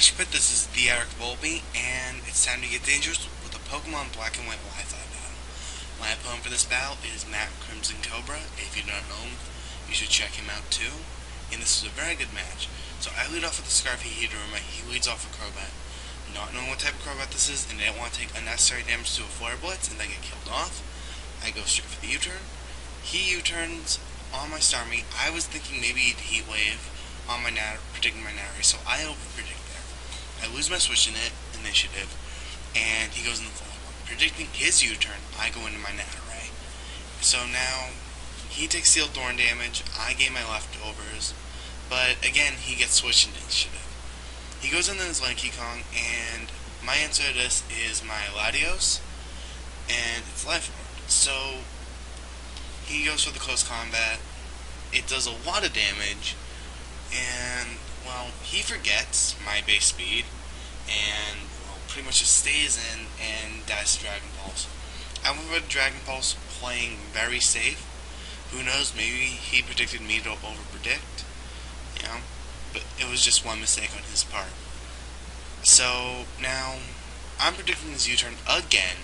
PokeMoshPit, this is TheEricVolpe, and it's time to get dangerous with a Pokemon Black and White Wi-Fi battle. My opponent for this battle is MapCRimSoNCobRa117. If you don't know him, you should check him out too. And this is a very good match. So I lead off with the Scarfy Heateruma, he leads off with Crobat. Not knowing what type of Crobat this is, and they don't want to take unnecessary damage to a Flare Blitz and then get killed off, I go straight for the U-turn. He U-turns on my Starmie. I was thinking maybe he'd Heat Wave on my predicting my Narrators, so I over-predict there. I lose my Switch initiative, and he goes in the fall. Predicting his U-turn, I go into my Narrators. So now, he takes Steel Thorn damage, I gain my leftovers, but again, he gets Switch initiative. He goes into his Lanky Kong, and my answer to this is my Latios, and it's Life Orb. So, he goes for the close combat. It does a lot of damage, and, well, he forgets my base speed, and, well, pretty much just stays in and dies to Dragon Pulse. I went with Dragon Pulse playing very safe. Who knows, maybe he predicted me to over-predict, you know, but it was just one mistake on his part. So, now, I'm predicting this U-turn again,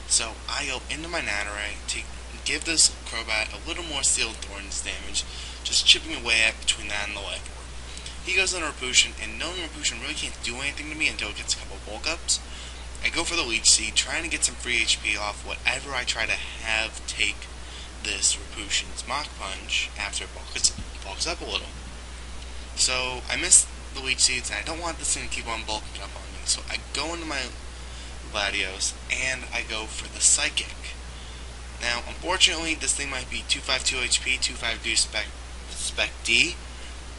so I go into my Narrators to give this Crobat a little more Steel Thorns damage, just chipping away at between that and the Life Orb. He goes on Repulsion, and knowing Repulsion really can't do anything to me until it gets a couple bulk ups, I go for the Leech Seed, trying to get some free HP off whatever I try to have take this Repulsion's Mach Punch after it bulks up a little. So I miss the Leech Seeds, and I don't want this thing to keep on bulking up on me, so I go into my Latios, and I go for the Psychic. Now, unfortunately, this thing might be 252 HP, 252 Spec D,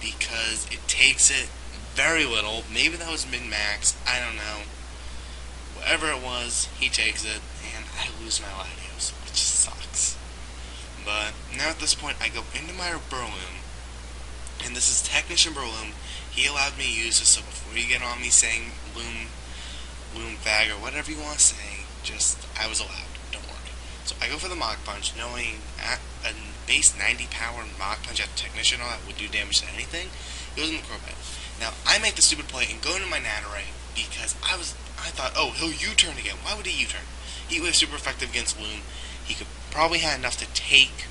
because it takes it very little. Maybe that was min-max, I don't know. Whatever it was, he takes it, and I lose my Latios, which sucks. But now at this point, I go into my Breloom, and this is Technician Breloom. He allowed me to use this, so before you get on me saying Loom Fag, or whatever you want to say, just, I was allowed. So I go for the Mach Punch, knowing at a base 90 power Mach Punch at Technician, all that would do damage to anything. It was in the Crobat. Now I make the stupid play and go into my Narrators because I thought, oh, he'll U-turn again. Why would he U-turn? Heat Wave super effective against Loom. He could probably have enough to take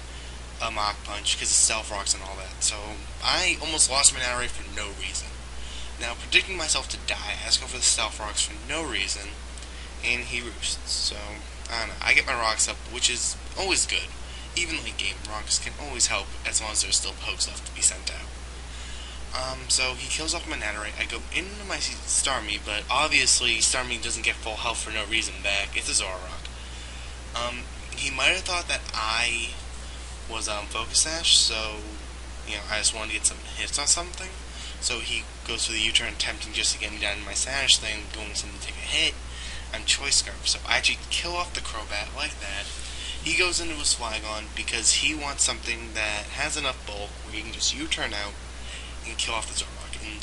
a Mach Punch because of Stealth Rocks and all that. So I almost lost my Narrators for no reason. Now predicting myself to die, I just go for the Stealth Rocks for no reason, and he roosts. So I don't know, I get my rocks up, which is always good. Even late game, rocks can always help as long as there's still pokes left to be sent out. So he kills off my Narrators. I go into my Starmie, but obviously Starmie doesn't get full health for no reason back. It's a Zoroark. He might have thought that I was Focus Sash, so, you know, I just wanted to get some hits on something. So he goes for the U-turn, attempting just to get me down in my Sash thing, going to take a hit. I'm Choice Scarf, so I actually kill off the Crobat like that. He goes into his Flygon because he wants something that has enough bulk where he can just U-turn out and kill off the Zoroark. And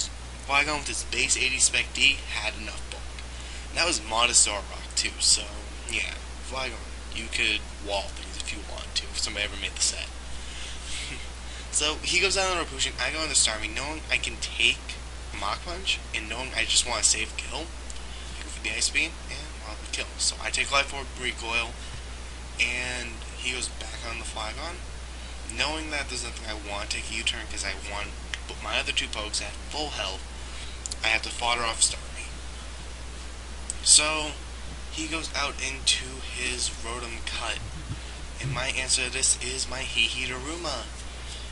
Flygon with his base 80 Spec D had enough bulk. And that was modest Zoroark too, so yeah, Flygon, you could wall things if you want to, if somebody ever made the set. So he goes down on Repulsion, I go on the Starmie, knowing I can take a Mach Punch, and knowing I just want a safe kill. The Ice Beam, and well, the kill. So I take Life Orb, Recoil, and he goes back on the Flygon. Knowing that there's nothing I want to take a U-turn because I want to put my other two pokes at full health, I have to fodder off Starmie. So he goes out into his Rotom Cut, and my answer to this is my Heateruma.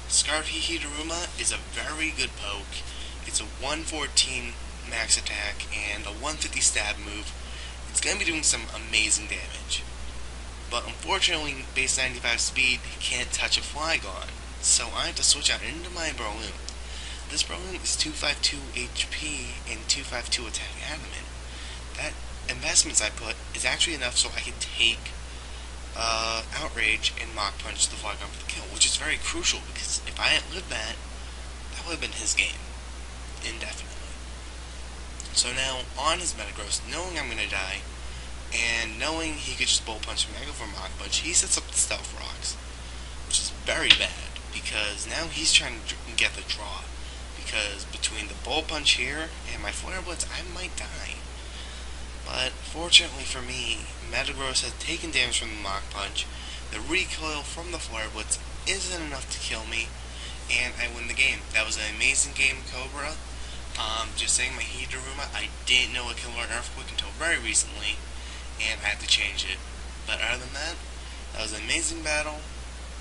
Scarfy Heateruma is a very good poke. It's a 114 max attack and a 150 stab move. It's going to be doing some amazing damage. But unfortunately, base 95 speed, he can't touch a Flygon. So I have to switch out into my Breloom. This Breloom is 252 HP and 252 attack adamant. That investments I put is actually enough so I can take Outrage and Mach Punch the Flygon for the kill, which is very crucial because if I hadn't lived that, that would have been his game. Indefinitely. So now, on his Metagross, knowing I'm going to die, and knowing he could just Bullet Punch me, I go for Mach Punch, he sets up the Stealth Rocks, which is very bad, because now he's trying to get the draw, because between the Bullet Punch here and my Flare Blitz, I might die. But fortunately for me, Metagross has taken damage from the Mach Punch. The recoil from the Flare Blitz isn't enough to kill me, and I win the game. That was an amazing game, Cobra. Just saying, my Heateruma, I didn't know it could learn Earthquake until very recently, and I had to change it. But other than that, that was an amazing battle,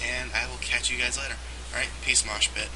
and I will catch you guys later. Alright, peace, Moshpit.